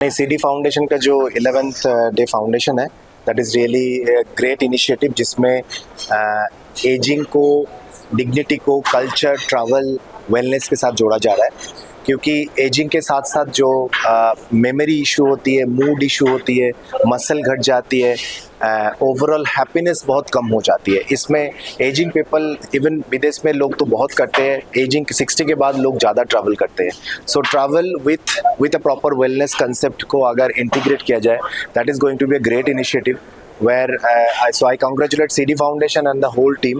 CD foundation का जो 11th day foundation है, that is really great initiative जिसमें एजिंग को, डिग्निटी को, कल्चर, ट्रैवल, वेलनेस के साथ जोड़ा जा रहा है। क्योंकि एजिंग के साथ साथ जो मेमोरी इशू होती है, मूड इशू होती है, मसल घट जाती है, ओवरऑल हैप्पीनेस बहुत कम हो जाती है। इसमें एजिंग पीपल, इवन विदेश में लोग तो बहुत करते हैं, एजिंग 60 के बाद लोग ज़्यादा ट्रैवल करते हैं। So travel with a proper wellness concept को अगर इंटीग्रेट किया जाए, that is going to be a great initiative where so I congratulate CD Foundation and the whole team.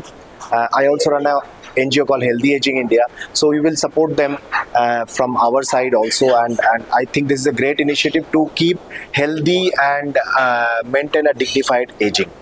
I also run a NGO called Healthy Aging India, so we will support them from our side also, and I think this is a great initiative to keep healthy and maintain a dignified aging.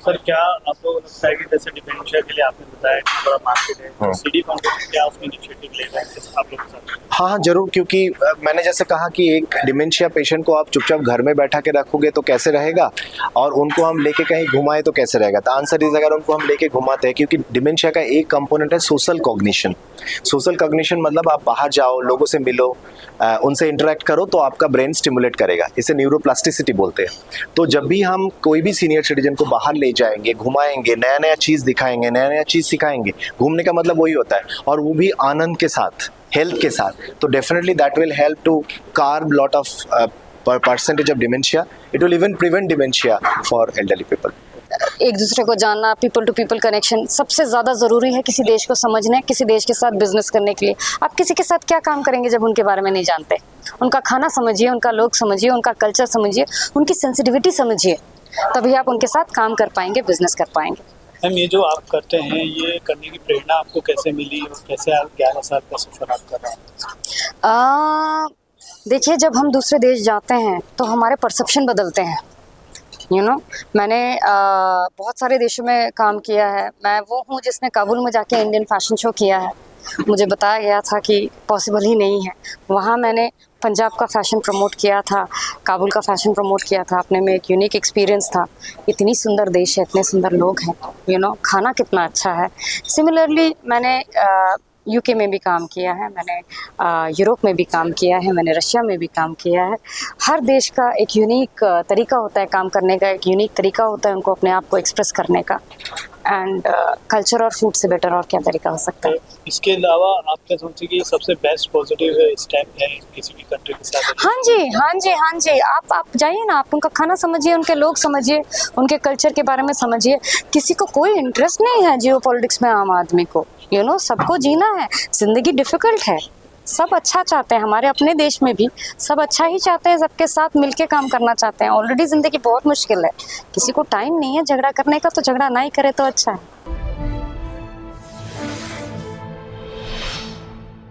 Sir, क्या आपको लगता है कि जैसे dementia के लिए आपने बताया कि बड़ा मार्केट है, सीडी फाउंडेशन क्या उसमें इनिशिएटिव ले रहा है आप लोग के साथ? हाँ ज़रूर, क्योंकि मैंने जैसे कहा कि एक डिमेंशिया पेशेंट को आप चुपचाप घर में बैठा के रखोगे तो कैसे रहेगा, और उनको हम लेके कहीं घुमाए तो कैसे रहेगा। तो आंसर इज, अगर उनको हम लेके घुमाते हैं, क्योंकि डिमेंशिया का एक कंपोनेंट है सोशल कॉग्निशन। सोशल कॉग्निशन मतलब आप बाहर जाओ, लोगों से मिलो, उनसे इंटरेक्ट करो तो आपका ब्रेन स्टिमुलेट करेगा। इसे न्यूरोप्लास्टिसिटी बोलते हैं। तो जब भी हम कोई भी सीनियर सिटीजन को बाहर ले जाएंगे, घुमाएंगे, नया नया चीज़ दिखाएंगे, नया नया चीज़ सिखाएंगे, घूमने का मतलब वही होता है, और वो भी आनंद के साथ, हेल्थ के साथ, तो definitely that will help to curb lot of percentage of dementia. It will even prevent dementia for elderly people. एक दूसरे को जानना, पीपल टू पीपल कनेक्शन सबसे ज़्यादा ज़रूरी है किसी देश को समझने, किसी देश के साथ बिजनेस करने के लिए। आप किसी के साथ क्या काम करेंगे जब उनके बारे में नहीं जानते? उनका खाना समझिए, उनका लोग समझिए, उनका कल्चर समझिए, उनकी सेंसिटिविटी समझिए, तभी आप उनके साथ काम कर पाएंगे, बिजनेस कर पाएंगे। मैम, ये जो आप करते हैं, ये करने की प्रेरणा आपको कैसे मिली और कैसे आप 11 साल का सफर आप कर रहे हैं? देखिए, जब हम दूसरे देश जाते हैं तो हमारे परसेप्शन बदलते हैं। मैंने बहुत सारे देशों में काम किया है। मैं वो हूँ जिसने काबुल में जाके इंडियन फैशन शो किया है। मुझे बताया गया था कि पॉसिबल ही नहीं है। वहाँ मैंने पंजाब का फ़ैशन प्रमोट किया था, काबुल का फ़ैशन प्रमोट किया था। अपने में एक यूनिक एक्सपीरियंस था। इतनी सुंदर देश है, इतने सुंदर लोग हैं, खाना कितना अच्छा है। सिमिलरली मैंने यूके में भी काम किया है, मैंने यूरोप में भी काम किया है, मैंने रशिया में भी काम किया है। हर देश का एक यूनिक तरीका होता है काम करने का, एक यूनिक तरीका होता है उनको अपने आप को एक्सप्रेस करने का। एंड कल्चर और फूड से बेटर और क्या तरीका हो सकता है? इसके अलावा आप क्या समझते हैं कि सबसे बेस्ट पॉजिटिव स्टेप है किसी भी कंट्री के साथ? हाँ जी, हाँ जी, हाँ जी। आप जाइए ना, आप उनका खाना समझिए, उनके लोग समझिए, उनके कल्चर के बारे में समझिए। किसी को कोई इंटरेस्ट नहीं है जियो पॉलिटिक्स में, आम आदमी को सबको जीना है। जिंदगी डिफिकल्ट है, सब अच्छा चाहते हैं। हमारे अपने देश में भी सब अच्छा ही चाहते हैं, सबके साथ मिलके काम करना चाहते हैं। ऑलरेडी जिंदगी बहुत मुश्किल है, किसी को टाइम नहीं है झगड़ा करने का, तो झगड़ा ना ही करे तो अच्छा है।